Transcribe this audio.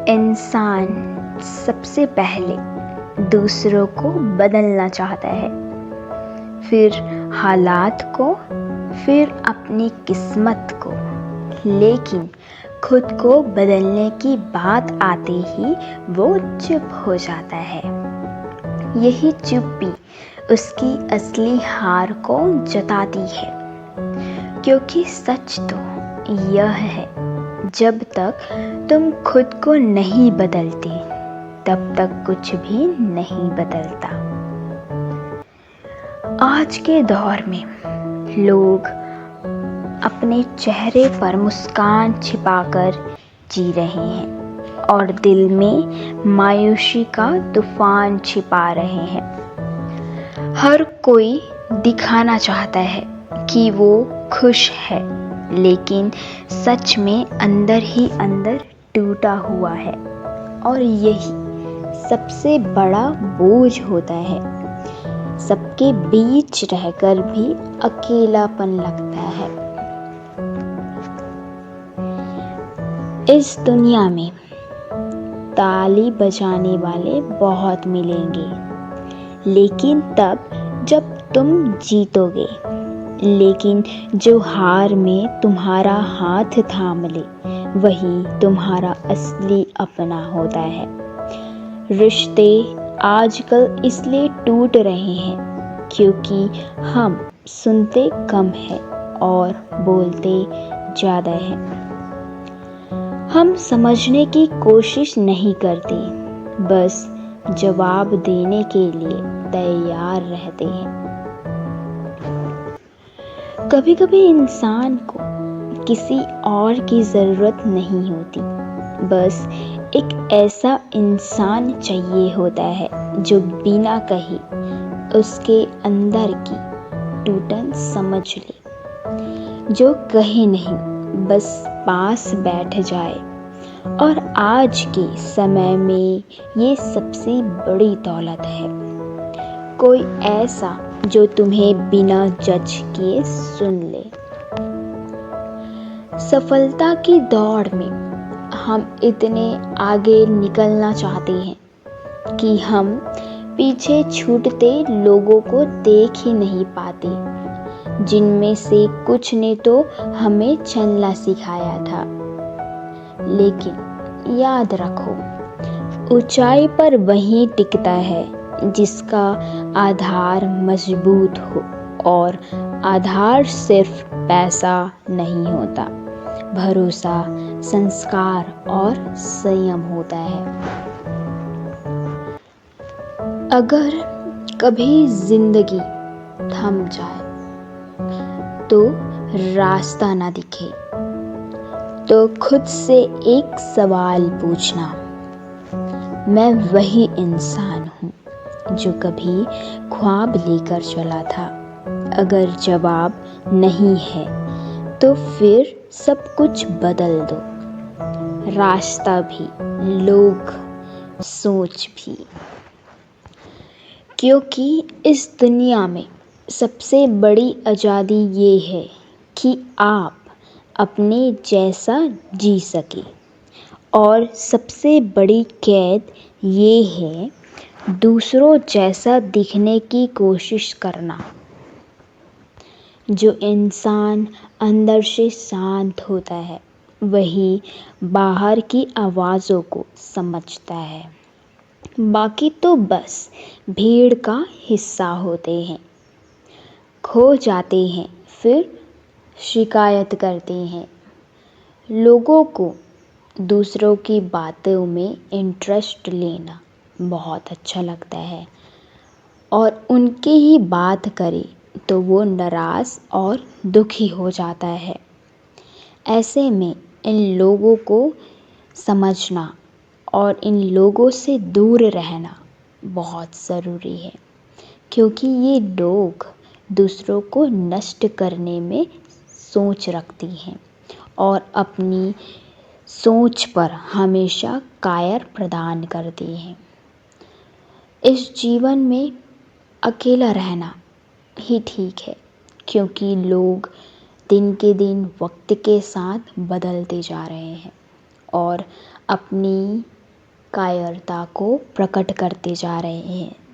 इंसान सबसे पहले दूसरों को बदलना चाहता है, फिर हालात को, फिर अपनी किस्मत को, लेकिन खुद को बदलने की बात आते ही वो चुप हो जाता है। यही चुप्पी उसकी असली हार को जताती है, क्योंकि सच तो यह है, जब तक तुम खुद को नहीं बदलते तब तक कुछ भी नहीं बदलता। आज के दौर में लोग अपने चेहरे पर मुस्कान छिपाकर जी रहे हैं और दिल में मायूसी का तूफान छिपा रहे हैं। हर कोई दिखाना चाहता है कि वो खुश है, लेकिन सच में अंदर ही अंदर टूटा हुआ है, और यही सबसे बड़ा बोझ होता है। सबके बीच रहकर भी अकेलापन लगता है। इस दुनिया में ताली बजाने वाले बहुत मिलेंगे, लेकिन तब जब तुम जीतोगे। लेकिन जो हार में तुम्हारा हाथ थाम ले, वही तुम्हारा असली अपना होता है। रिश्ते आजकल इसलिए टूट रहे हैं क्योंकि हम सुनते कम हैं और बोलते ज़्यादा हैं। हम समझने की कोशिश नहीं करते, बस जवाब देने के लिए तैयार रहते हैं। कभी कभी इंसान को किसी और की ज़रूरत नहीं होती, बस एक ऐसा इंसान चाहिए होता है जो बिना कहे उसके अंदर की टूटन समझ ले, जो कहे नहीं, बस पास बैठ जाए। और आज के समय में ये सबसे बड़ी दौलत है, कोई ऐसा जो तुम्हें बिना जज किए सुन ले। सफलता की दौड़ में हम इतने आगे निकलना चाहते हैं कि हम पीछे छूटते लोगों को देख ही नहीं पाते, जिनमें से कुछ ने तो हमें चलना सिखाया था। लेकिन याद रखो, ऊंचाई पर वही टिकता है जिसका आधार मजबूत हो, और आधार सिर्फ पैसा नहीं होता, भरोसा, संस्कार और संयम होता है। अगर कभी जिंदगी थम जाए तो रास्ता ना दिखे, तो खुद से एक सवाल पूछना, मैं वही इंसान हूँ जो कभी ख्वाब लेकर चला था? अगर जवाब नहीं है तो फिर सब कुछ बदल दो, रास्ता भी, लोग, सोच भी। क्योंकि इस दुनिया में सबसे बड़ी आज़ादी ये है कि आप अपने जैसा जी सके, और सबसे बड़ी कैद ये है दूसरों जैसा दिखने की कोशिश करना। जो इंसान अंदर से शांत होता है, वही बाहर की आवाज़ों को समझता है। बाकी तो बस भीड़ का हिस्सा होते हैं, खो जाते हैं, फिर शिकायत करते हैं। लोगों को दूसरों की बातों में इंटरेस्ट लेना बहुत अच्छा लगता है, और उनकी ही बात करे तो वो नाराज़ और दुखी हो जाता है। ऐसे में इन लोगों को समझना और इन लोगों से दूर रहना बहुत ज़रूरी है, क्योंकि ये लोग दूसरों को नष्ट करने में सोच रखती हैं और अपनी सोच पर हमेशा कायर प्रदान करती हैं। इस जीवन में अकेला रहना ही ठीक है, क्योंकि लोग दिन के दिन वक्त के साथ बदलते जा रहे हैं और अपनी कायरता को प्रकट करते जा रहे हैं।